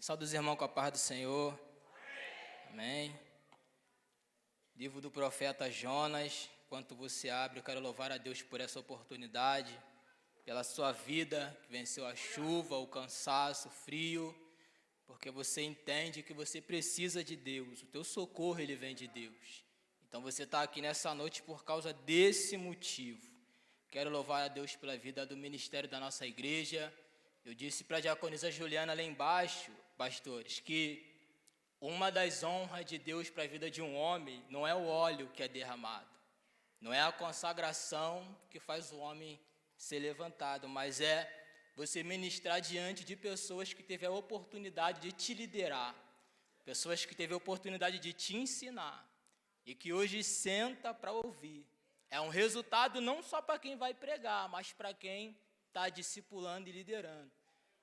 Saúde os irmãos com a paz do Senhor. Amém. Livro do profeta Jonas. Enquanto você abre, eu quero louvar a Deus por essa oportunidade, pela sua vida, que venceu a chuva, o cansaço, o frio, porque você entende que você precisa de Deus. O teu socorro, ele vem de Deus. Então você está aqui nessa noite por causa desse motivo. Quero louvar a Deus pela vida do ministério da nossa igreja. Eu disse para a diaconisa Juliana lá embaixo, pastores, que uma das honras de Deus para a vida de um homem não é o óleo que é derramado, não é a consagração que faz o homem ser levantado, mas é você ministrar diante de pessoas que teve a oportunidade de te liderar, pessoas que teve a oportunidade de te ensinar e que hoje senta para ouvir. É um resultado não só para quem vai pregar, mas para quem está discipulando e liderando.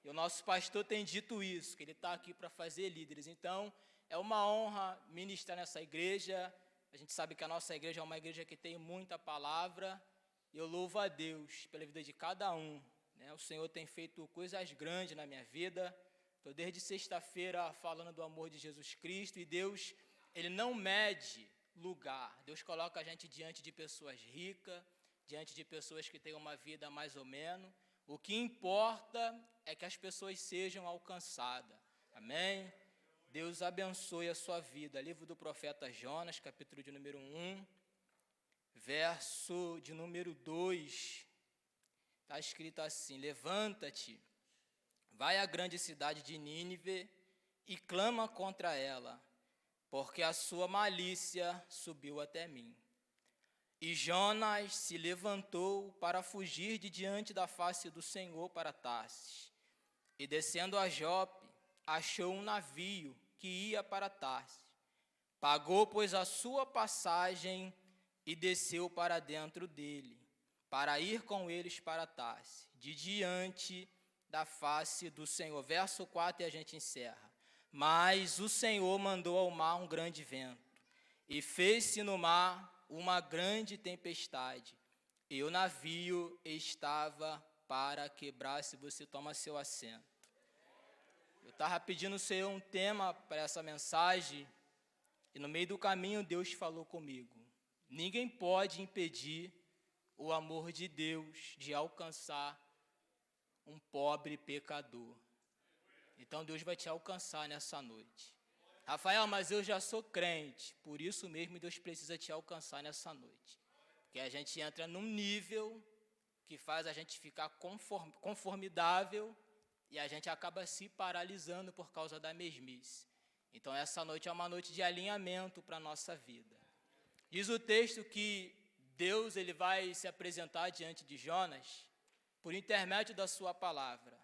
E o nosso pastor tem dito isso, que ele está aqui para fazer líderes. Então, é uma honra ministrar nessa igreja. A gente sabe que a nossa igreja é uma igreja que tem muita palavra. E eu louvo a Deus pela vida de cada um, né? O Senhor tem feito coisas grandes na minha vida. Estou desde sexta-feira falando do amor de Jesus Cristo. E Deus, ele não mede lugar. Deus coloca a gente diante de pessoas ricas, diante de pessoas que têm uma vida mais ou menos. O que importa é que as pessoas sejam alcançadas. Amém? Deus abençoe a sua vida. Livro do profeta Jonas, capítulo de número 1, verso de número 2. Está escrito assim: levanta-te, vai à grande cidade de Nínive e clama contra ela, porque a sua malícia subiu até mim. E Jonas se levantou para fugir de diante da face do Senhor para Tarsis. E descendo a Jope, achou um navio que ia para Tarsis. Pagou, pois, a sua passagem e desceu para dentro dele, para ir com eles para Tarsis, de diante da face do Senhor. Verso 4 e a gente encerra. Mas o Senhor mandou ao mar um grande vento, e fez-se no mar uma grande tempestade, e o navio estava para quebrar. Se você toma seu assento. Eu estava pedindo ao Senhor um tema para essa mensagem, e no meio do caminho Deus falou comigo. Ninguém pode impedir o amor de Deus de alcançar um pobre pecador. Então Deus vai te alcançar nessa noite. Rafael, mas eu já sou crente, por isso mesmo Deus precisa te alcançar nessa noite. Porque a gente entra num nível que faz a gente ficar conformidável e a gente acaba se paralisando por causa da mesmice. Então essa noite é uma noite de alinhamento para a nossa vida. Diz o texto que Deus ele vai se apresentar diante de Jonas por intermédio da sua palavra.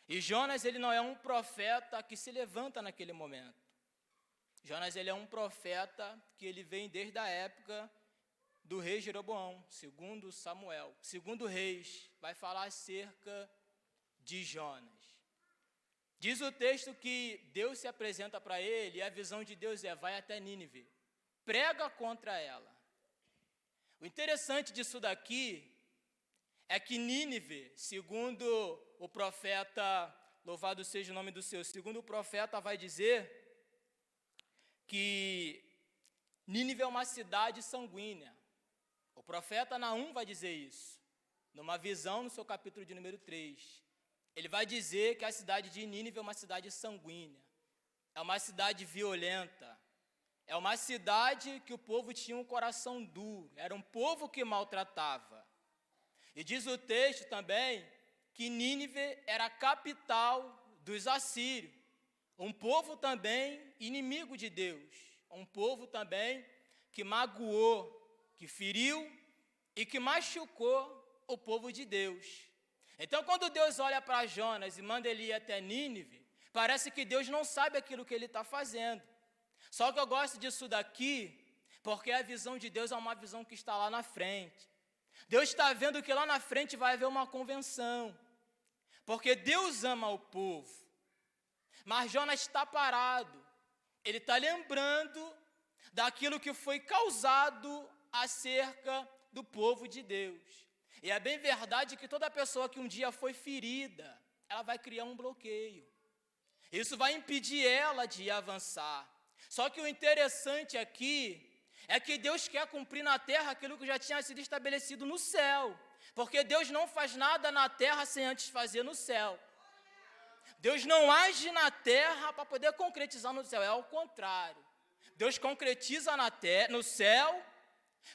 E Jonas, ele não é um profeta que se levanta naquele momento. Jonas, ele é um profeta que ele vem desde a época do rei Jeroboão, segundo Samuel. Segundo Reis, vai falar acerca de Jonas. Diz o texto que Deus se apresenta para ele e a visão de Deus é: vai até Nínive, prega contra ela. O interessante disso daqui é que Nínive, segundo o profeta, louvado seja o nome do Senhor, segundo o profeta vai dizer que Nínive é uma cidade sanguínea. O profeta Naum vai dizer isso, numa visão no seu capítulo de número 3. Ele vai dizer que a cidade de Nínive é uma cidade sanguínea, é uma cidade violenta, é uma cidade que o povo tinha um coração duro, era um povo que maltratava. E diz o texto também que Nínive era a capital dos assírios, um povo também inimigo de Deus, um povo também que magoou, que feriu e que machucou o povo de Deus. Então, quando Deus olha para Jonas e manda ele ir até Nínive, parece que Deus não sabe aquilo que ele está fazendo. Só que eu gosto disso daqui, porque a visão de Deus é uma visão que está lá na frente. Deus está vendo que lá na frente vai haver uma convenção, porque Deus ama o povo. Mas Jonas está parado, ele está lembrando daquilo que foi causado acerca do povo de Deus. E é bem verdade que toda pessoa que um dia foi ferida, ela vai criar um bloqueio. Isso vai impedir ela de avançar. Só que o interessante aqui é que Deus quer cumprir na terra aquilo que já tinha sido estabelecido no céu. Porque Deus não faz nada na terra sem antes fazer no céu. Deus não age na terra para poder concretizar no céu, é ao contrário. Deus concretiza no céu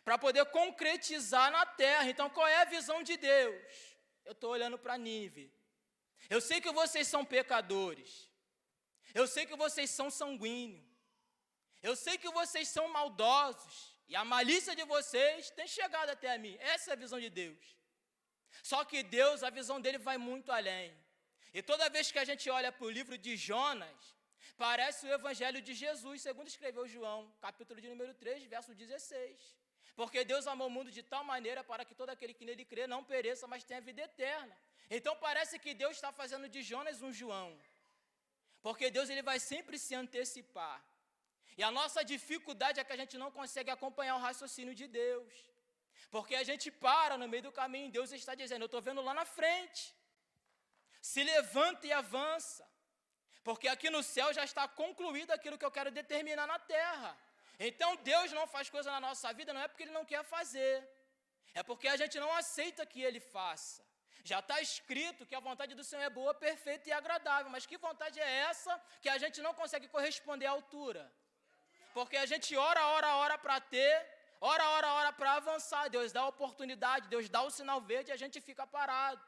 para poder concretizar na terra. Então, qual é a visão de Deus? Eu estou olhando para Nínive. Eu sei que vocês são pecadores. Eu sei que vocês são sanguíneos. Eu sei que vocês são maldosos. E a malícia de vocês tem chegado até a mim. Essa é a visão de Deus. Só que Deus, a visão dele vai muito além. E toda vez que a gente olha para o livro de Jonas, parece o evangelho de Jesus, segundo escreveu João, capítulo de número 3, verso 16. Porque Deus amou o mundo de tal maneira para que todo aquele que nele crê não pereça, mas tenha vida eterna. Então parece que Deus está fazendo de Jonas um João. Porque Deus ele vai sempre se antecipar. E a nossa dificuldade é que a gente não consegue acompanhar o raciocínio de Deus. Porque a gente para no meio do caminho, Deus está dizendo, eu estou vendo lá na frente. Se levanta e avança. Porque aqui no céu já está concluído aquilo que eu quero determinar na terra. Então Deus não faz coisa na nossa vida, não é porque Ele não quer fazer. É porque a gente não aceita que Ele faça. Já está escrito que a vontade do Senhor é boa, perfeita e agradável. Mas que vontade é essa que a gente não consegue corresponder à altura? Porque a gente ora para ter, ora para avançar. Deus dá a oportunidade, Deus dá o sinal verde e a gente fica parado.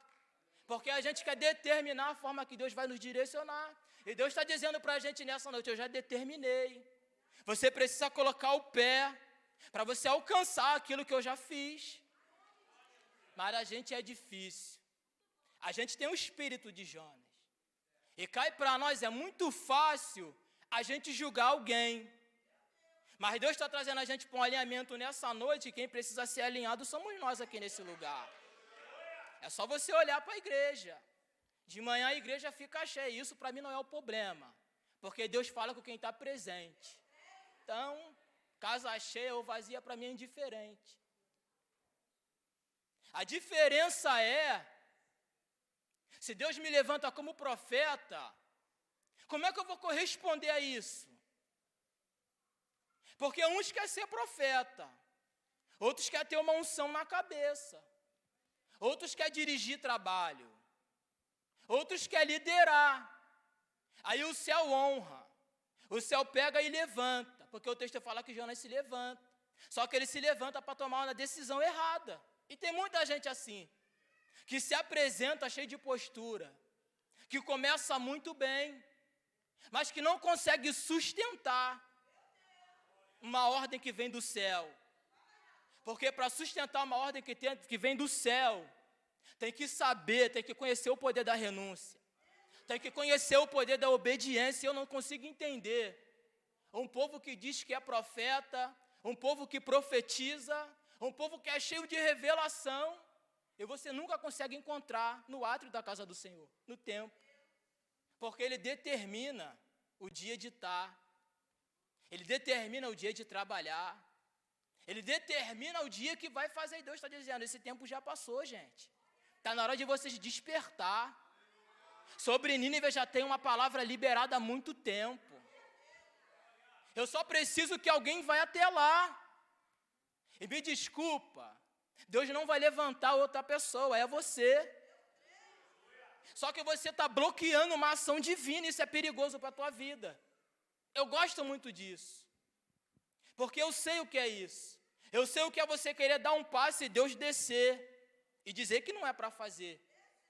Porque a gente quer determinar a forma que Deus vai nos direcionar. E Deus está dizendo para a gente nessa noite, eu já determinei. Você precisa colocar o pé para você alcançar aquilo que eu já fiz. Mas a gente é difícil. A gente tem o espírito de Jonas. E cai para nós, é muito fácil a gente julgar alguém. Mas Deus está trazendo a gente para um alinhamento nessa noite, e quem precisa ser alinhado somos nós aqui nesse lugar. É só você olhar para a igreja. De manhã a igreja fica cheia, isso para mim não é o problema. Porque Deus fala com quem está presente. Então, casa cheia ou vazia para mim é indiferente. A diferença é, se Deus me levanta como profeta, como é que eu vou corresponder a isso? Porque uns querem ser profeta, outros querem ter uma unção na cabeça, outros querem dirigir trabalho, outros querem liderar. Aí o céu honra, o céu pega e levanta, porque o texto fala que Jonas se levanta, só que ele se levanta para tomar uma decisão errada. E tem muita gente assim, que se apresenta cheio de postura, que começa muito bem, mas que não consegue sustentar uma ordem que vem do céu. Porque para sustentar uma ordem que vem do céu, tem que saber, tem que conhecer o poder da renúncia, tem que conhecer o poder da obediência. Eu não consigo entender um povo que diz que é profeta, um povo que profetiza, um povo que é cheio de revelação, e você nunca consegue encontrar no átrio da casa do Senhor, no templo, porque ele determina o dia de estar, ele determina o dia de trabalhar, ele determina o dia que vai fazer. E Deus está dizendo, esse tempo já passou, gente. Está na hora de vocês despertar. Sobre Nínive já tem uma palavra liberada há muito tempo. Eu só preciso que alguém vá até lá. E me desculpa, Deus não vai levantar outra pessoa, é você. Só que você está bloqueando uma ação divina, isso é perigoso para a tua vida. Eu gosto muito disso, porque eu sei o que é isso. Eu sei o que é você querer dar um passo e Deus descer e dizer que não é para fazer,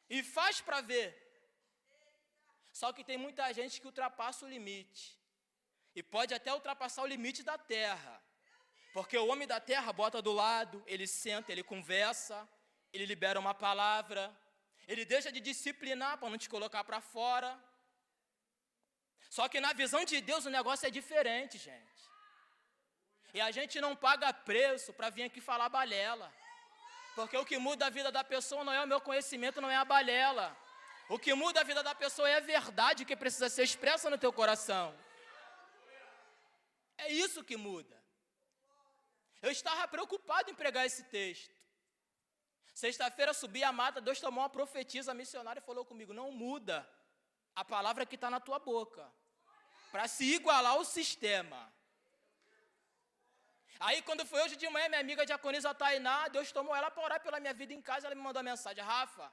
e faz para ver. Só que tem muita gente que ultrapassa o limite, e pode até ultrapassar o limite da terra, porque o homem da terra bota do lado, ele senta, ele conversa, ele libera uma palavra, ele deixa de disciplinar para não te colocar para fora. Só que na visão de Deus o negócio é diferente, gente. E a gente não paga preço para vir aqui falar balela. Porque o que muda a vida da pessoa não é o meu conhecimento, não é a balela. O que muda a vida da pessoa é a verdade que precisa ser expressa no teu coração. É isso que muda. Eu estava preocupado em pregar esse texto. Sexta-feira subi a mata, Deus tomou uma profetisa missionária e falou comigo, não muda a palavra que está na tua boca, para se igualar ao sistema. Aí, quando foi hoje de manhã, minha amiga diaconisa Tainá, Deus tomou ela para orar pela minha vida em casa, ela me mandou uma mensagem: Rafa,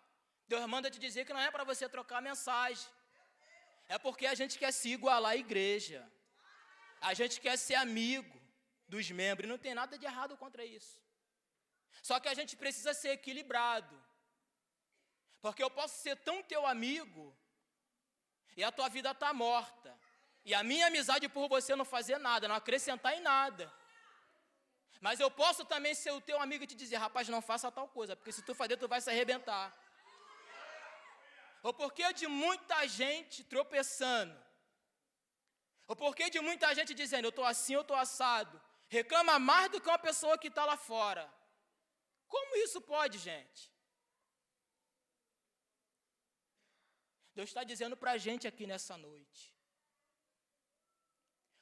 Deus manda te dizer que não é para você trocar a mensagem, é porque a gente quer se igualar à igreja, a gente quer ser amigo dos membros, e não tem nada de errado contra isso. Só que a gente precisa ser equilibrado, porque eu posso ser tão teu amigo, e a tua vida está morta, e a minha amizade por você não fazer nada, não acrescentar em nada. Mas eu posso também ser o teu amigo e te dizer: rapaz, não faça tal coisa, porque se tu fazer, tu vai se arrebentar. O porquê de muita gente tropeçando, o porquê de muita gente dizendo: eu estou assim, eu estou assado, reclama mais do que uma pessoa que está lá fora. Como isso pode, gente? Deus está dizendo para a gente aqui nessa noite: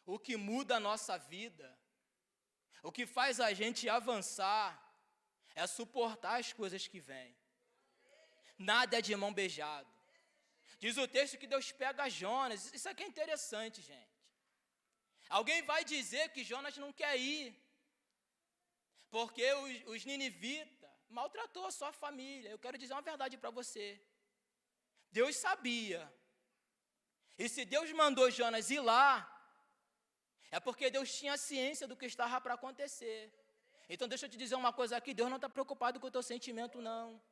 o que muda a nossa vida, o que faz a gente avançar, é suportar as coisas que vêm. Nada é de mão beijada. Diz o texto que Deus pega Jonas. Isso aqui é interessante, gente. Alguém vai dizer que Jonas não quer ir, porque os ninivitas maltratou a sua família. Eu quero dizer uma verdade para você. Deus sabia. E se Deus mandou Jonas ir lá, é porque Deus tinha ciência do que estava para acontecer. Então deixa eu te dizer uma coisa aqui: Deus não está preocupado com o teu sentimento, não.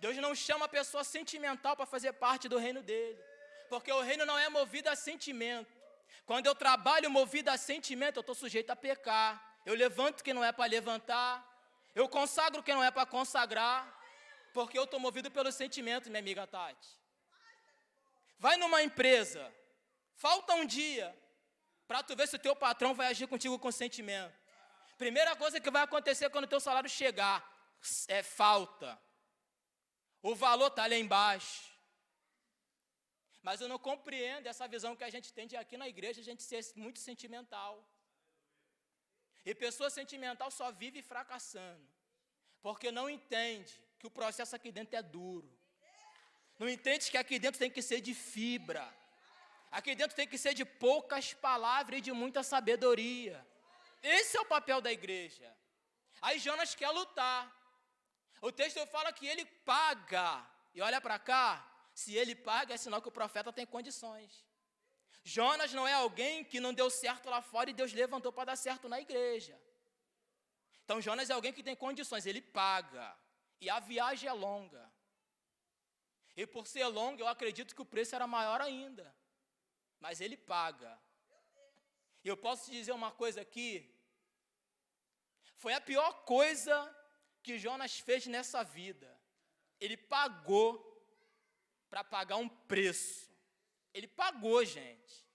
Deus não chama a pessoa sentimental para fazer parte do reino dele, porque o reino não é movido a sentimento. Quando eu trabalho movido a sentimento, eu estou sujeito a pecar. Eu levanto o que não é para levantar, eu consagro o que não é para consagrar, porque eu estou movido pelo sentimento, minha amiga Tati. Vai numa empresa, falta um dia para tu ver se o teu patrão vai agir contigo com sentimento. Primeira coisa que vai acontecer quando o teu salário chegar é falta. O valor está ali embaixo. Mas eu não compreendo essa visão que a gente tem de aqui na igreja, a gente ser muito sentimental. E pessoa sentimental só vive fracassando, porque não entende que o processo aqui dentro é duro. Não entende que aqui dentro tem que ser de fibra. Aqui dentro tem que ser de poucas palavras e de muita sabedoria. Esse é o papel da igreja. Aí Jonas quer lutar. O texto fala que ele paga. E olha para cá, se ele paga é sinal que o profeta tem condições. Jonas não é alguém que não deu certo lá fora e Deus levantou para dar certo na igreja. Então Jonas é alguém que tem condições, ele paga. E a viagem é longa. E por ser longa, eu acredito que o preço era maior ainda. Mas ele paga. E eu posso te dizer uma coisa aqui: foi a pior coisa que Jonas fez nessa vida. Ele pagou para pagar um preço. Ele pagou, gente.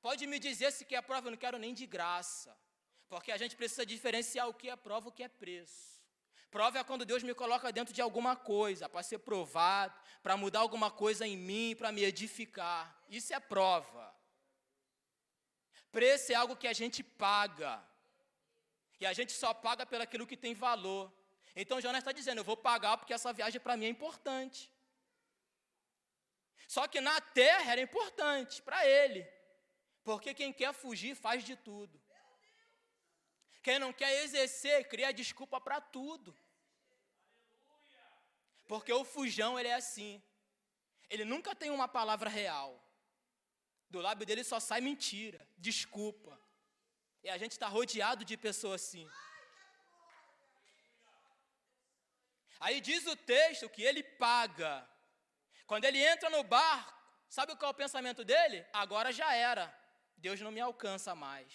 Pode me dizer se quer prova, eu não quero nem de graça. Porque a gente precisa diferenciar o que é prova e o que é preço. Prova é quando Deus me coloca dentro de alguma coisa, para ser provado, para mudar alguma coisa em mim, para me edificar. Isso é prova. Preço é algo que a gente paga. E a gente só paga pelo aquilo que tem valor. Então Jonas está dizendo: eu vou pagar porque essa viagem para mim é importante. Só que na terra era importante para ele. Porque quem quer fugir faz de tudo. Quem não quer exercer, cria desculpa para tudo. Porque o fujão, ele é assim. Ele nunca tem uma palavra real. Do lábio dele só sai mentira, desculpa. E a gente está rodeado de pessoas assim. Aí diz o texto que ele paga. Quando ele entra no barco, sabe qual é o pensamento dele? Agora já era. Deus não me alcança mais.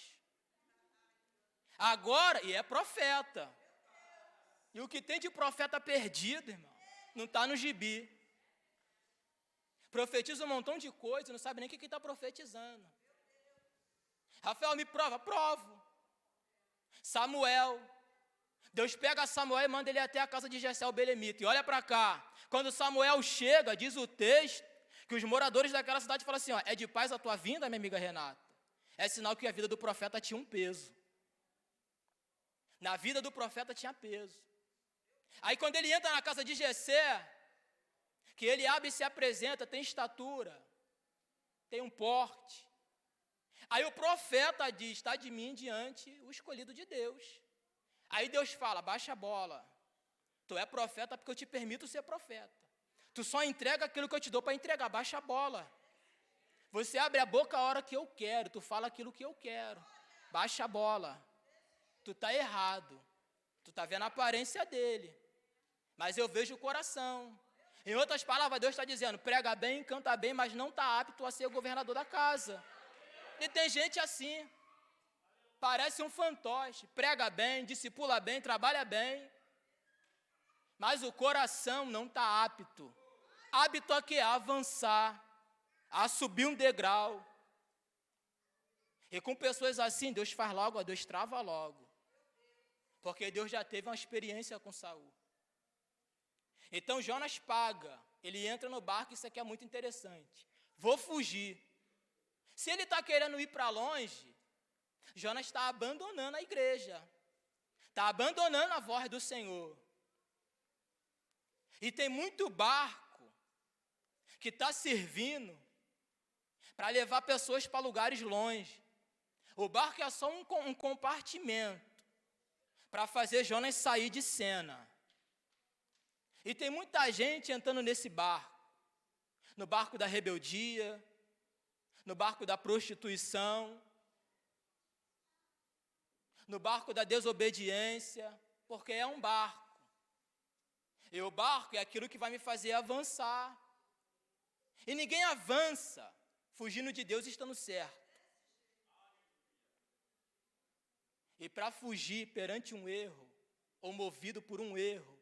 Agora, e é profeta. E o que tem de profeta perdido, irmão, não está no gibi. Profetiza um montão de coisas, não sabe nem o que está profetizando. Rafael, me prova. Provo. Samuel. Deus pega Samuel e manda ele até a casa de Jessé o belemita. E olha para cá. Quando Samuel chega, diz o texto, que os moradores daquela cidade falam assim: ó, é de paz a tua vinda, minha amiga Renata? É sinal que a vida do profeta tinha um peso. Na vida do profeta tinha peso. Aí quando ele entra na casa de Jessé, que ele abre e se apresenta, tem estatura, tem um porte. Aí o profeta diz, está de mim em diante o escolhido de Deus. Aí Deus fala, baixa a bola, tu é profeta porque eu te permito ser profeta. Tu só entrega aquilo que eu te dou para entregar, baixa a bola. Você abre a boca a hora que eu quero, tu fala aquilo que eu quero, baixa a bola. Tu está errado, tu está vendo a aparência dele, mas eu vejo o coração. Em outras palavras, Deus está dizendo, prega bem, canta bem, mas não está apto a ser governador da casa. E tem gente assim, parece um fantoche, prega bem, discipula bem, trabalha bem, mas o coração não está apto. Apto a quê? A avançar, a subir um degrau. E com pessoas assim, Deus faz logo, Deus trava logo. Porque Deus já teve uma experiência com Saul. Então Jonas paga, ele entra no barco, isso aqui é muito interessante. Vou fugir. Se ele está querendo ir para longe, Jonas está abandonando a igreja. Está abandonando a voz do Senhor. E tem muito barco que está servindo para levar pessoas para lugares longe. O barco é só um compartimento para fazer Jonas sair de cena. E tem muita gente entrando nesse barco. No barco da rebeldia, no barco da prostituição, no barco da desobediência, porque é um barco. E o barco é aquilo que vai me fazer avançar. E ninguém avança fugindo de Deus estando certo. E para fugir perante um erro, ou movido por um erro,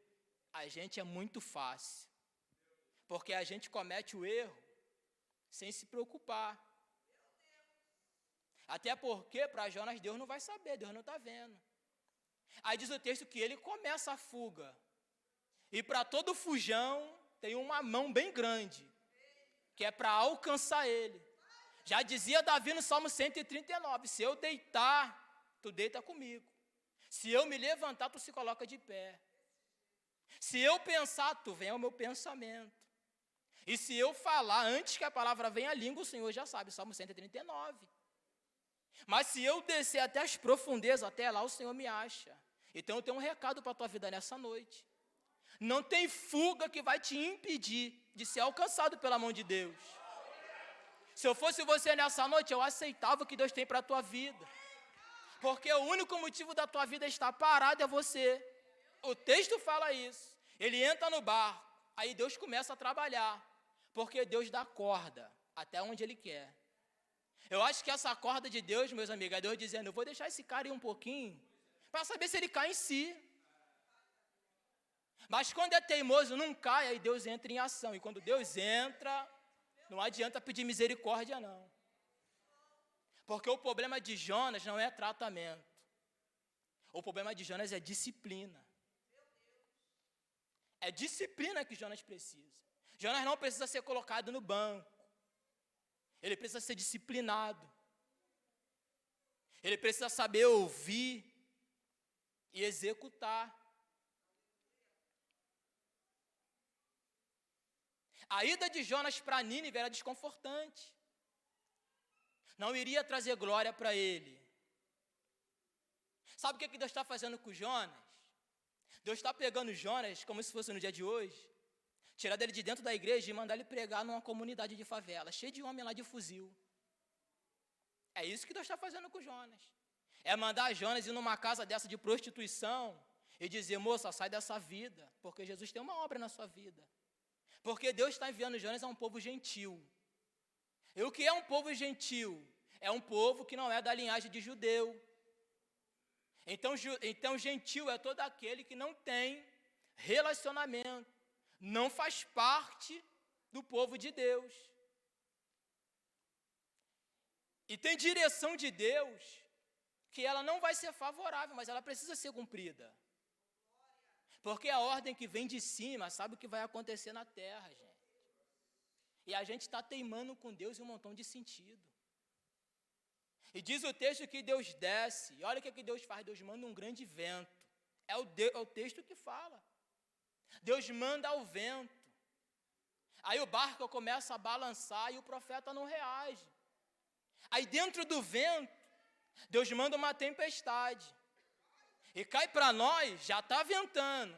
a gente é muito fácil. Porque a gente comete o erro sem se preocupar. Até porque para Jonas Deus não vai saber, Deus não está vendo. Aí diz o texto que ele começa a fuga. E para todo fujão tem uma mão bem grande, que é para alcançar ele. Já dizia Davi no Salmo 139, se eu deitar, tu deita comigo. Se eu me levantar, tu se coloca de pé. Se eu pensar, tu vem ao meu pensamento. E se eu falar, antes que a palavra venha à língua, o Senhor já sabe, Salmo 139. Mas se eu descer até as profundezas, até lá o Senhor me acha. Então eu tenho um recado para a tua vida nessa noite. Não tem fuga que vai te impedir de ser alcançado pela mão de Deus. Se eu fosse você nessa noite, eu aceitava o que Deus tem para a tua vida. Porque o único motivo da tua vida estar parado é você. O texto fala isso. Ele entra no barco, aí Deus começa a trabalhar. Porque Deus dá corda até onde Ele quer. Eu acho que essa corda de Deus, meus amigos, é Deus dizendo, eu vou deixar esse cara ir um pouquinho, para saber se ele cai em si. Mas quando é teimoso, não cai, aí Deus entra em ação. E quando Deus entra, não adianta pedir misericórdia, não. Porque o problema de Jonas não é tratamento. O problema de Jonas é disciplina. É disciplina que Jonas precisa. Jonas não precisa ser colocado no banco. Ele precisa ser disciplinado. Ele precisa saber ouvir e executar. A ida de Jonas para Nínive era desconfortante. Não iria trazer glória para ele. Sabe o que Deus está fazendo com Jonas? Deus está pegando Jonas, como se fosse no dia de hoje, tirar ele de dentro da igreja e mandar ele pregar numa comunidade de favela, cheio de homem lá de fuzil. É isso que Deus está fazendo com Jonas. É mandar Jonas ir numa casa dessa de prostituição e dizer, moça, sai dessa vida, porque Jesus tem uma obra na sua vida. Porque Deus está enviando Jonas a um povo gentil. E o que é um povo gentil? É um povo que não é da linhagem de judeu. Então gentil é todo aquele que não tem relacionamento, não faz parte do povo de Deus. E tem direção de Deus que ela não vai ser favorável, mas ela precisa ser cumprida. Porque a ordem que vem de cima sabe o que vai acontecer na terra, gente. E a gente está teimando com Deus em um montão de sentido. E diz o texto que Deus desce, e olha o que Deus faz, Deus manda um grande vento. É o texto que fala. Deus manda o vento. Aí o barco começa a balançar e o profeta não reage. Aí dentro do vento, Deus manda uma tempestade. E cai para nós, já está ventando.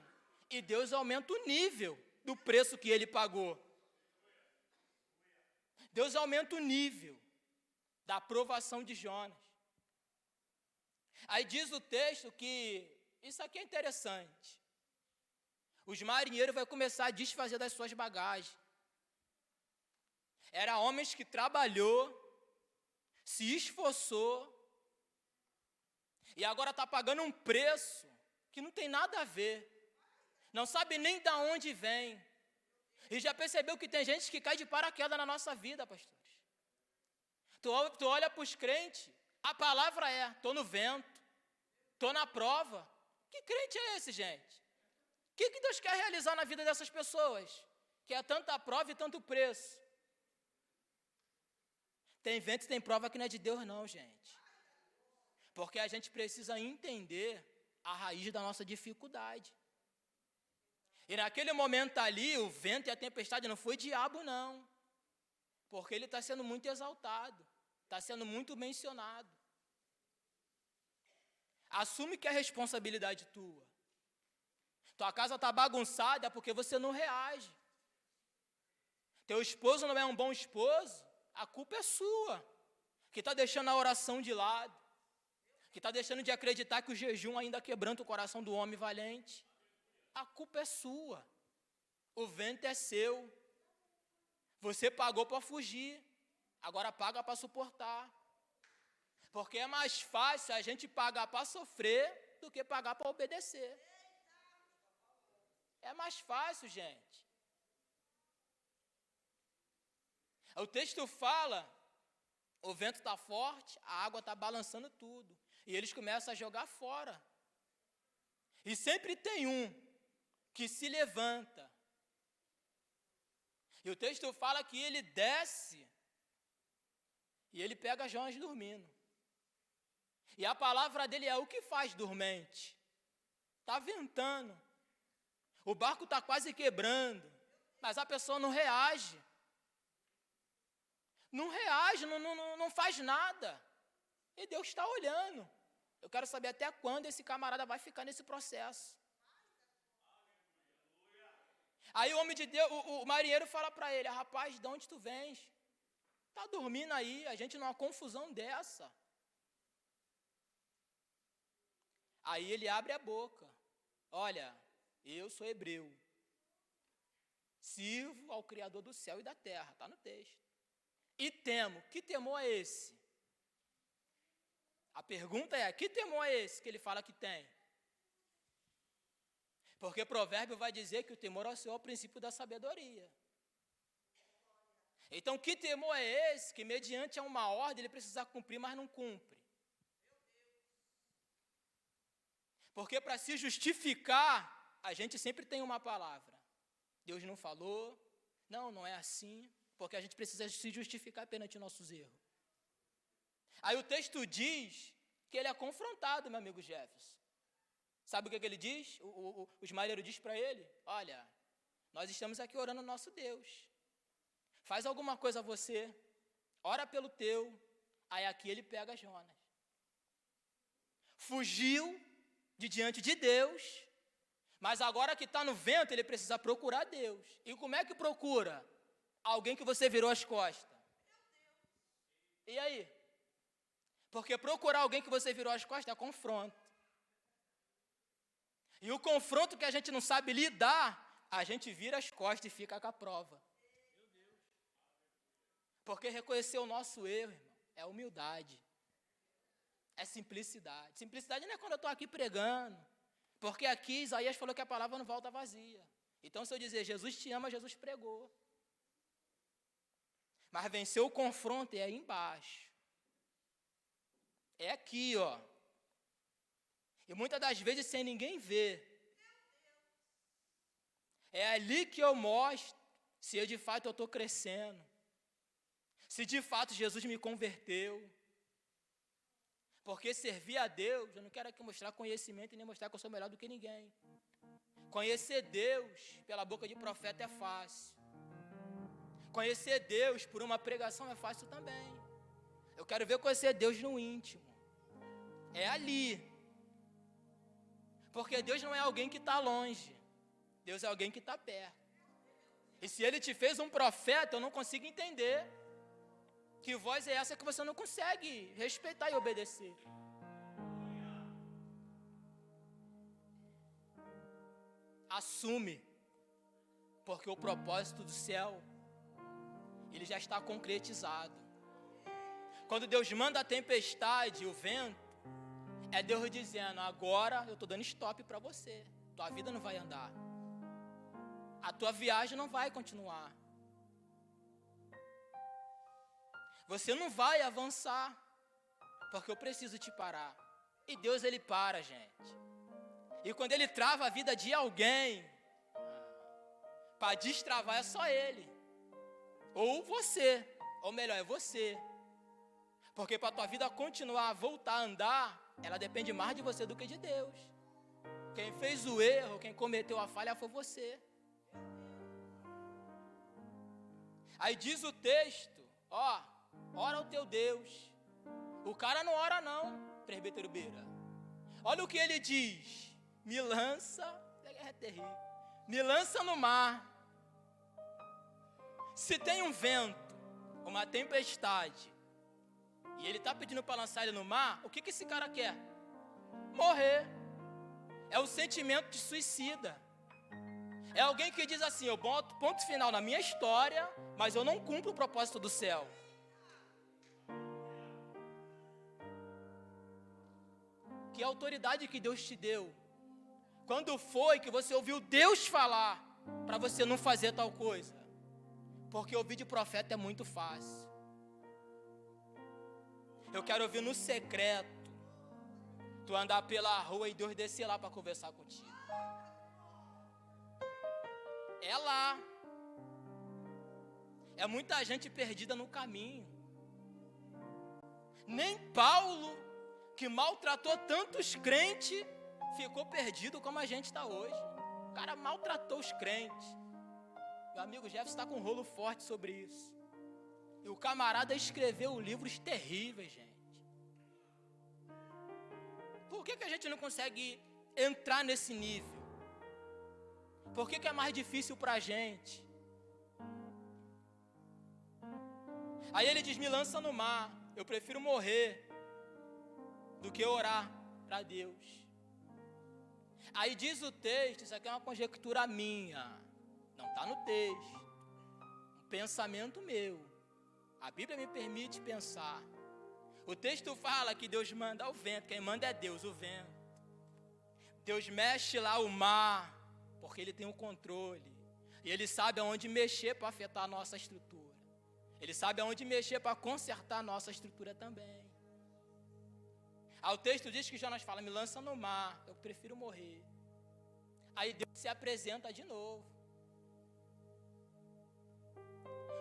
E Deus aumenta o nível do preço que ele pagou. Deus aumenta o nível da aprovação de Jonas. Aí diz o texto que, isso aqui é interessante, os marinheiros vão começar a desfazer das suas bagagens. Era homens que trabalhou, se esforçou, e agora está pagando um preço que não tem nada a ver. Não sabe nem de onde vem. E já percebeu que tem gente que cai de paraquedas na nossa vida, pastores. Tu olha para os crentes, a palavra é, estou no vento, estou na prova. Que crente é esse, gente? O que Deus quer realizar na vida dessas pessoas? Que é tanta prova e tanto preço. Tem vento e tem prova que não é de Deus não, gente. Porque a gente precisa entender a raiz da nossa dificuldade. E naquele momento ali, o vento e a tempestade não foi diabo, não. Porque ele está sendo muito exaltado. Está sendo muito mencionado. Assume que é responsabilidade tua. Tua casa está bagunçada porque você não reage. Teu esposo não é um bom esposo, a culpa é sua. Que está deixando a oração de lado. Que está deixando de acreditar que o jejum ainda quebranta o coração do homem valente. A culpa é sua. O vento é seu. Você pagou para fugir. Agora paga para suportar. Porque é mais fácil a gente pagar para sofrer do que pagar para obedecer. É mais fácil, gente. O texto fala, o vento está forte, a água está balançando tudo. E eles começam a jogar fora. E sempre tem um que se levanta. E o texto fala que ele desce e ele pega Jonas dormindo. E a palavra dele é: o que faz dormente? Está ventando. O barco está quase quebrando, mas a pessoa não reage. Não reage, não faz nada. E Deus está olhando. Eu quero saber até quando esse camarada vai ficar nesse processo. Aí o homem de Deus, o marinheiro fala para ele: rapaz, de onde tu vens? Está dormindo aí, a gente numa confusão dessa. Aí ele abre a boca: olha, eu sou hebreu, sirvo ao Criador do céu e da terra, está no texto. E temo. Que temor é esse? A pergunta é: que temor é esse que ele fala que tem? Porque provérbio vai dizer que o temor ao Senhor é o princípio da sabedoria. Então, que temor é esse que, mediante a uma ordem, ele precisa cumprir, mas não cumpre? Porque para se justificar, a gente sempre tem uma palavra. Deus não falou, não é assim, porque a gente precisa se justificar perante nossos erros. Aí o texto diz que ele é confrontado, meu amigo Jefferson. Sabe o que ele diz? Os marinheiros dizem para ele: olha, nós estamos aqui orando ao nosso Deus. Faz alguma coisa você, ora pelo teu. Aí aqui ele pega Jonas. Fugiu de diante de Deus, mas agora que está no vento, ele precisa procurar Deus. E como é que procura? Alguém que você virou as costas. E aí? Porque procurar alguém que você virou as costas é confronto. E o confronto que a gente não sabe lidar, a gente vira as costas e fica com a prova. Porque reconhecer o nosso erro, irmão, é humildade. É simplicidade. Simplicidade não é quando eu estou aqui pregando. Porque aqui Isaías falou que a palavra não volta vazia. Então se eu dizer Jesus te ama, Jesus pregou. Mas vencer o confronto é aí embaixo. É aqui, ó. E muitas das vezes sem ninguém ver. É ali que eu mostro se eu de fato eu estou crescendo. Se de fato Jesus me converteu. Porque servir a Deus, eu não quero aqui mostrar conhecimento e nem mostrar que eu sou melhor do que ninguém. Conhecer Deus pela boca de profeta é fácil. Conhecer Deus por uma pregação é fácil também. Eu quero ver conhecer Deus no íntimo. É ali. Porque Deus não é alguém que está longe. Deus é alguém que está perto. E se Ele te fez um profeta, eu não consigo entender que voz é essa que você não consegue respeitar e obedecer. Assume. Porque o propósito do céu, ele já está concretizado. Quando Deus manda a tempestade, o vento, é Deus dizendo, agora eu estou dando stop para você. Tua vida não vai andar. A tua viagem não vai continuar. Você não vai avançar, porque eu preciso te parar. E Deus, ele para, gente. E quando ele trava a vida de alguém, para destravar é só ele. Ou você, ou melhor, é você. Porque para a tua vida continuar a voltar a andar, ela depende mais de você do que de Deus. Quem fez o erro, quem cometeu a falha foi você. Aí diz o texto, ó, ora ao teu Deus. O cara não ora não, presbítero Beira. Olha o que ele diz. Me lança, é terrível. Me lança no mar. Se tem um vento, uma tempestade, e ele está pedindo para lançar ele no mar, o que esse cara quer? Morrer. É o sentimento de suicida. É alguém que diz assim, eu boto ponto final na minha história, mas eu não cumpro o propósito do céu. Que autoridade que Deus te deu? Quando foi que você ouviu Deus falar para você não fazer tal coisa? Porque ouvir de profeta é muito fácil. Eu quero ouvir no secreto. Tu andar pela rua e Deus descer lá para conversar contigo. É lá. É muita gente perdida no caminho. Nem Paulo, que maltratou tantos crentes, ficou perdido como a gente está hoje. O cara maltratou os crentes. Meu amigo Jefferson está com um rolo forte sobre isso. E o camarada escreveu livros terríveis, gente. Por que a gente não consegue entrar nesse nível? Por que é mais difícil para a gente? Aí ele diz, me lança no mar. Eu prefiro morrer do que orar para Deus. Aí diz o texto, isso aqui é uma conjectura minha. Não está no texto. Um pensamento meu. A Bíblia me permite pensar. O texto fala que Deus manda o vento. Quem manda é Deus, o vento. Deus mexe lá o mar, porque Ele tem o controle. E Ele sabe aonde mexer para afetar a nossa estrutura. Ele sabe aonde mexer para consertar a nossa estrutura também. Aí o texto diz que Jonas fala, me lança no mar, eu prefiro morrer. Aí Deus se apresenta de novo.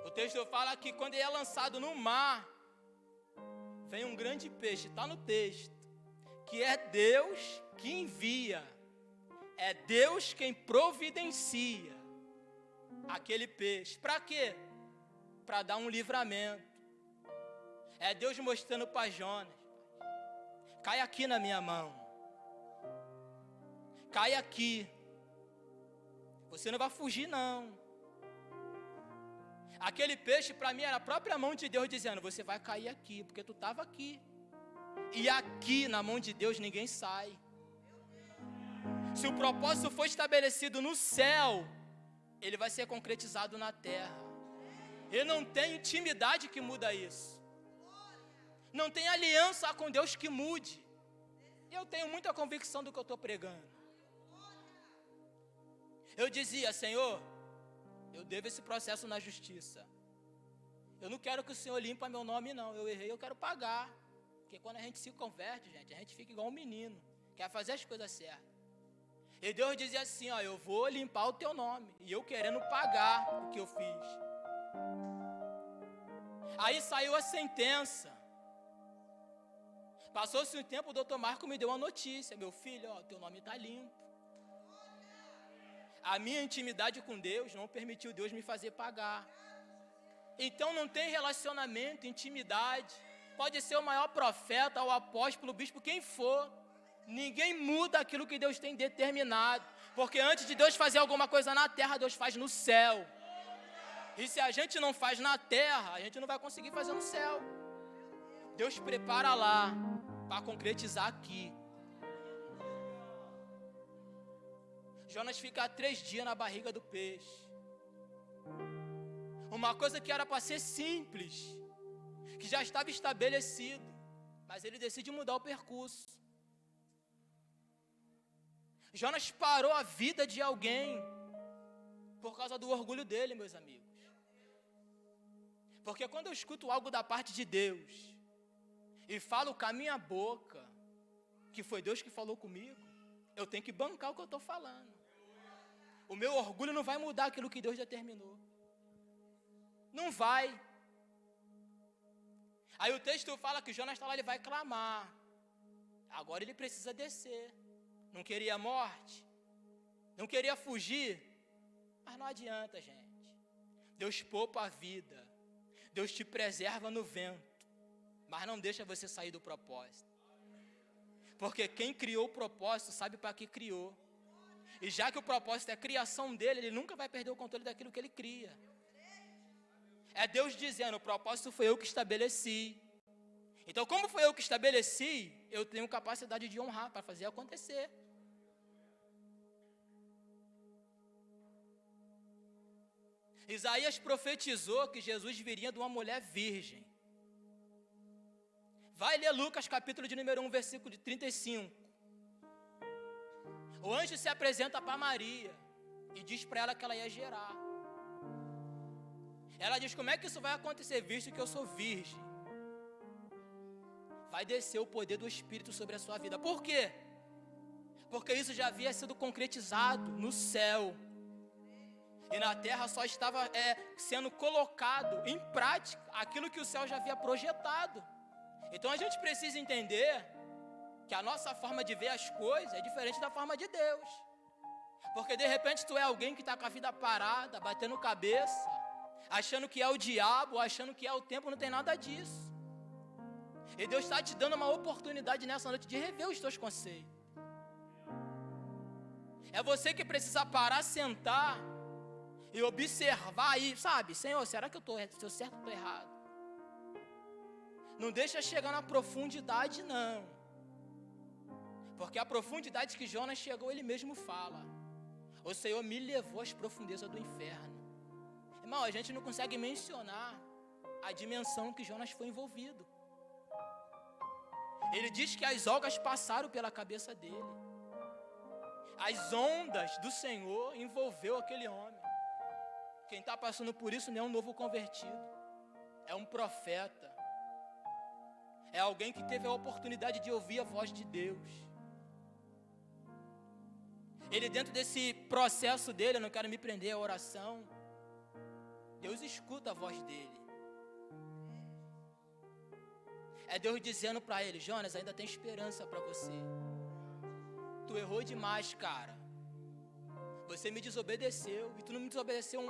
O texto fala que quando ele é lançado no mar, vem um grande peixe, está no texto, que é Deus que envia, é Deus quem providencia aquele peixe. Para quê? Para dar um livramento. É Deus mostrando para Jonas, cai aqui na minha mão, cai aqui, você não vai fugir não. Aquele peixe para mim era a própria mão de Deus dizendo, você vai cair aqui, porque tu estava aqui. E aqui na mão de Deus ninguém sai. Se o propósito for estabelecido no céu, ele vai ser concretizado na terra. E não tem intimidade que muda isso. Não tem aliança com Deus que mude. Eu tenho muita convicção do que eu estou pregando. Eu dizia, Senhor, eu devo esse processo na justiça. Eu não quero que o Senhor limpe meu nome, não. Eu errei, eu quero pagar. Porque quando a gente se converte, gente, a gente fica igual um menino. Quer fazer as coisas certas. E Deus dizia assim, ó, eu vou limpar o teu nome. E eu querendo pagar o que eu fiz. Aí saiu a sentença. Passou-se um tempo, o doutor Marco me deu uma notícia. Meu filho, ó, teu nome está limpo. A minha intimidade com Deus não permitiu Deus me fazer pagar. Então não tem relacionamento, intimidade. Pode ser o maior profeta, o apóstolo, o bispo, quem for. Ninguém muda aquilo que Deus tem determinado. Porque antes de Deus fazer alguma coisa na terra, Deus faz no céu. E se a gente não faz na terra, a gente não vai conseguir fazer no céu. Deus prepara lá, para concretizar aqui. Jonas fica 3 dias na barriga do peixe. Uma coisa que era para ser simples, que já estava estabelecido, mas ele decide mudar o percurso. Jonas parou a vida de alguém por causa do orgulho dele, meus amigos. Porque quando eu escuto algo da parte de Deus e falo com a minha boca que foi Deus que falou comigo, eu tenho que bancar o que eu estou falando. O meu orgulho não vai mudar aquilo que Deus determinou. Não vai. Aí o texto fala que Jonas está lá, ele vai clamar. Agora ele precisa descer. Não queria morte, não queria fugir, mas não adianta, gente. Deus poupa a vida, Deus te preserva no vento, mas não deixa você sair do propósito. Porque quem criou o propósito sabe para que criou. E já que o propósito é a criação dele, ele nunca vai perder o controle daquilo que ele cria. É Deus dizendo, o propósito foi eu que estabeleci. Então, como foi eu que estabeleci, eu tenho capacidade de honrar para fazer acontecer. Isaías profetizou que Jesus viria de uma mulher virgem. Vai ler Lucas capítulo de número 1, versículo de 35. O anjo se apresenta para Maria e diz para ela que ela ia gerar. Ela diz, como é que isso vai acontecer, visto que eu sou virgem? Vai descer o poder do Espírito sobre a sua vida. Por quê? Porque isso já havia sido concretizado no céu. E na terra só estava sendo colocado em prática aquilo que o céu já havia projetado. Então a gente precisa entender que a nossa forma de ver as coisas é diferente da forma de Deus. Porque de repente tu é alguém que está com a vida parada, batendo cabeça, achando que é o diabo, achando que é o tempo, não tem nada disso. E Deus está te dando uma oportunidade nessa noite de rever os teus conceitos. É você que precisa parar, sentar e observar aí, sabe? Senhor, será que eu estou certo ou estou errado? Não deixa chegar na profundidade, não. Porque a profundidade que Jonas chegou, ele mesmo fala. O Senhor me levou às profundezas do inferno. Irmão, a gente não consegue mencionar a dimensão que Jonas foi envolvido. Ele diz que as algas passaram pela cabeça dele. As ondas do Senhor envolveu aquele homem. Quem está passando por isso não é um novo convertido. É um profeta. É alguém que teve a oportunidade de ouvir a voz de Deus. Ele dentro desse processo dele, eu não quero me prender à oração, Deus escuta a voz dele. É Deus dizendo para ele, Jonas, ainda tem esperança para você. Tu errou demais, cara. Você me desobedeceu. E tu não me desobedeceu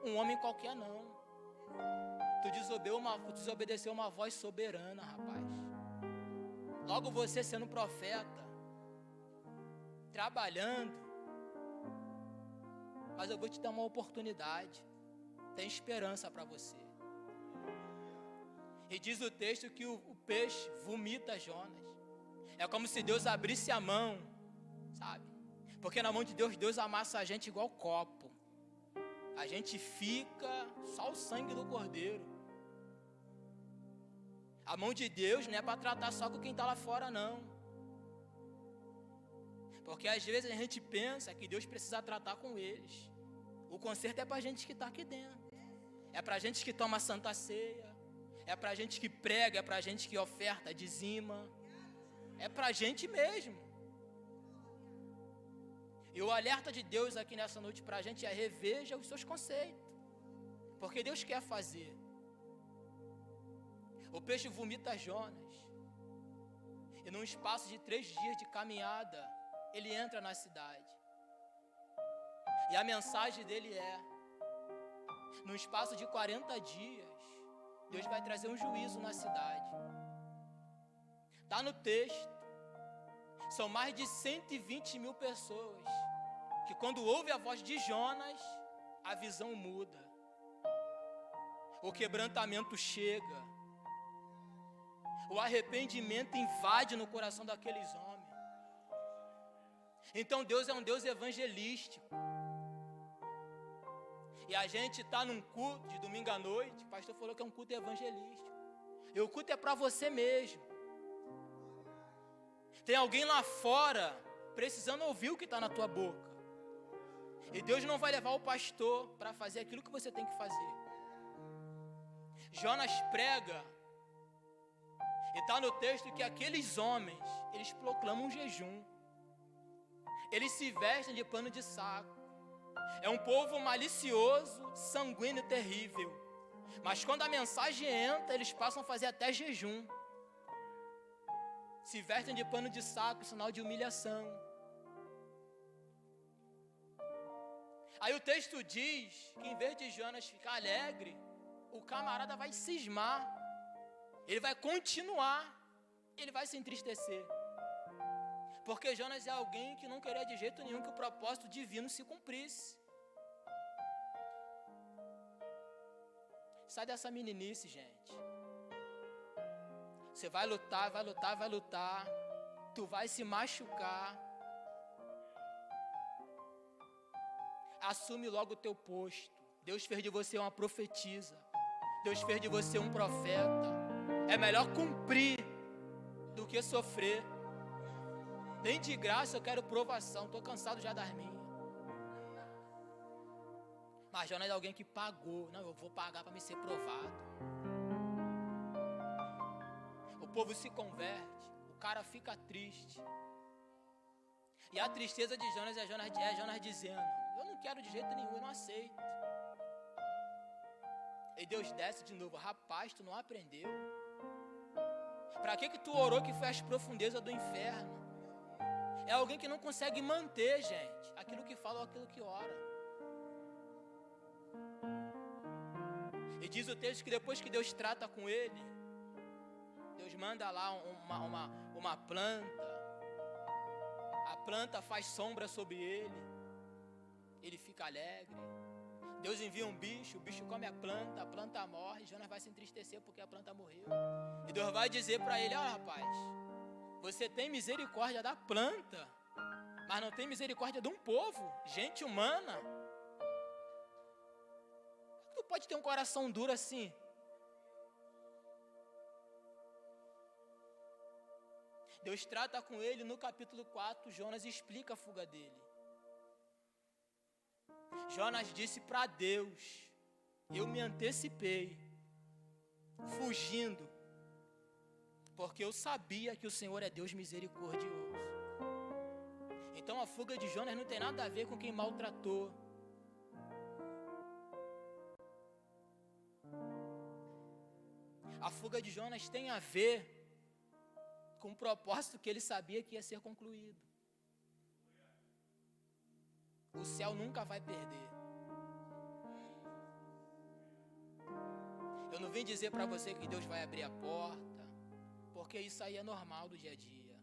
um homem qualquer, não. Tu desobedeceu uma voz soberana, rapaz. Logo você sendo profeta, trabalhando, mas eu vou te dar uma oportunidade. Tem esperança para você. E diz o texto que o peixe vomita Jonas. É como se Deus abrisse a mão, sabe? Porque na mão de Deus, Deus amassa a gente igual copo. A gente fica só o sangue do cordeiro. A mão de Deus não é para tratar só com quem está lá fora, não. Porque às vezes a gente pensa que Deus precisa tratar com eles. O conserto é para a gente que está aqui dentro. É para a gente que toma a Santa Ceia. É para a gente que prega, é para a gente que oferta, dizima. É para a gente mesmo. E o alerta de Deus aqui nessa noite para a gente é reveja os seus conceitos. Porque Deus quer fazer. O peixe vomita Jonas. E num espaço de 3 dias de caminhada, ele entra na cidade. E a mensagem dele é: No espaço de 40 dias, Deus vai trazer um juízo na cidade. Está no texto. São mais de 120 mil pessoas que, quando ouvem a voz de Jonas, a visão muda. O quebrantamento chega. O arrependimento invade no coração daqueles homens. Então Deus é um Deus evangelístico. E a gente está num culto de domingo à noite. O pastor falou que é um culto evangelístico. E o culto é para você mesmo. Tem alguém lá fora precisando ouvir o que está na tua boca. E Deus não vai levar o pastor para fazer aquilo que você tem que fazer. Jonas prega. E está no texto que aqueles homens, eles proclamam um jejum. Eles se vestem de pano de saco. É um povo malicioso, sanguíneo e terrível. Mas quando a mensagem entra, eles passam a fazer até jejum. Se vestem de pano de saco, sinal de humilhação. Aí o texto diz que em vez de Jonas ficar alegre, o camarada vai cismar. Ele vai continuar. Ele vai se entristecer. Porque Jonas é alguém que não queria de jeito nenhum que o propósito divino se cumprisse. Sai dessa meninice, gente. Você vai lutar, vai lutar, vai lutar. Tu vai se machucar. Assume logo o teu posto. Deus fez de você uma profetisa. Deus fez de você um profeta. É melhor cumprir do que sofrer. Nem de graça eu quero provação. Estou cansado já das minhas. Mas Jonas é alguém que pagou. Não, eu vou pagar para me ser provado. O povo se converte. O cara fica triste. E a tristeza de Jonas é Jonas dizendo: eu não quero de jeito nenhum, eu não aceito. E Deus desce de novo: rapaz, tu não aprendeu? Para que tu orou que foi às profundezas do inferno? É alguém que não consegue manter, gente, aquilo que fala ou aquilo que ora. E diz o texto que depois que Deus trata com ele, Deus manda lá uma planta. A planta faz sombra sobre ele. Ele fica alegre. Deus envia um bicho, o bicho come a planta morre. Jonas vai se entristecer porque a planta morreu. E Deus vai dizer para ele: ó, rapaz, você tem misericórdia da planta, mas não tem misericórdia de um povo, gente humana. Tu pode ter um coração duro assim? Deus trata com ele no capítulo 4, Jonas explica a fuga dele. Jonas disse para Deus: eu me antecipei, fugindo, porque eu sabia que o Senhor é Deus misericordioso. Então a fuga de Jonas não tem nada a ver com quem maltratou. A fuga de Jonas tem a ver com o propósito que ele sabia que ia ser concluído. O céu nunca vai perder. Eu não vim dizer para você que Deus vai abrir a porta, porque isso aí é normal do dia a dia.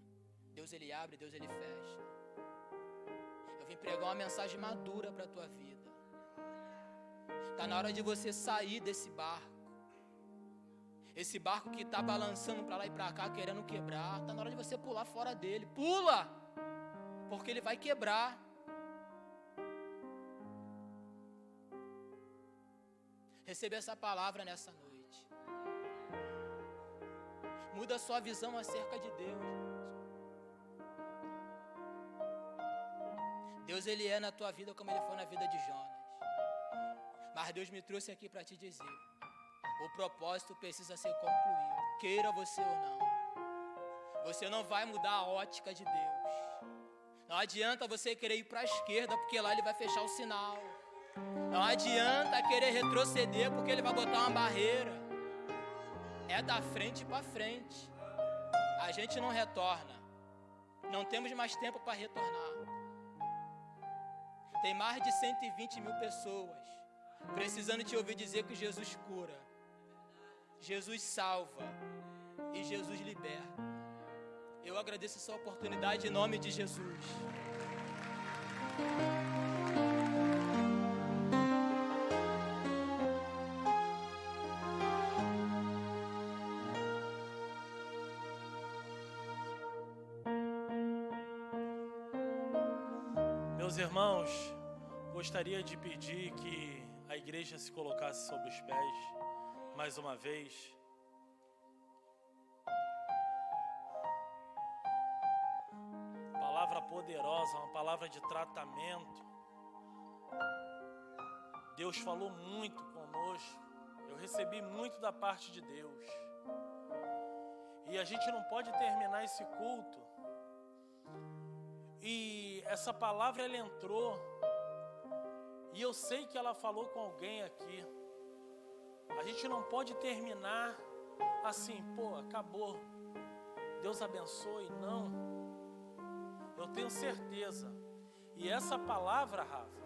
Deus ele abre, Deus ele fecha. Eu vim pregar uma mensagem madura para a tua vida. Está na hora de você sair desse barco. Esse barco que está balançando para lá e para cá, querendo quebrar. Está na hora de você pular fora dele. Pula! Porque ele vai quebrar. Receba essa palavra nessa noite. Muda a sua visão acerca de Deus. Deus ele é na tua vida como ele foi na vida de Jonas. Mas Deus me trouxe aqui para te dizer: o propósito precisa ser concluído, queira você ou não. Você não vai mudar a ótica de Deus. Não adianta você querer ir para a esquerda, porque lá ele vai fechar o sinal. Não adianta querer retroceder, porque ele vai botar uma barreira. É da frente para frente. A gente não retorna. Não temos mais tempo para retornar. Tem mais de 120 mil pessoas precisando te ouvir dizer que Jesus cura, Jesus salva e Jesus liberta. Eu agradeço essa oportunidade em nome de Jesus. Meus irmãos, gostaria de pedir que a igreja se colocasse sobre os pés, mais uma vez. Palavra poderosa, uma palavra de tratamento. Deus falou muito conosco, eu recebi muito da parte de Deus. E a gente não pode terminar esse culto e essa palavra ela entrou, e eu sei que ela falou com alguém aqui. A gente não pode terminar assim, acabou, Deus abençoe, não. Eu tenho certeza. E essa palavra, Rafa,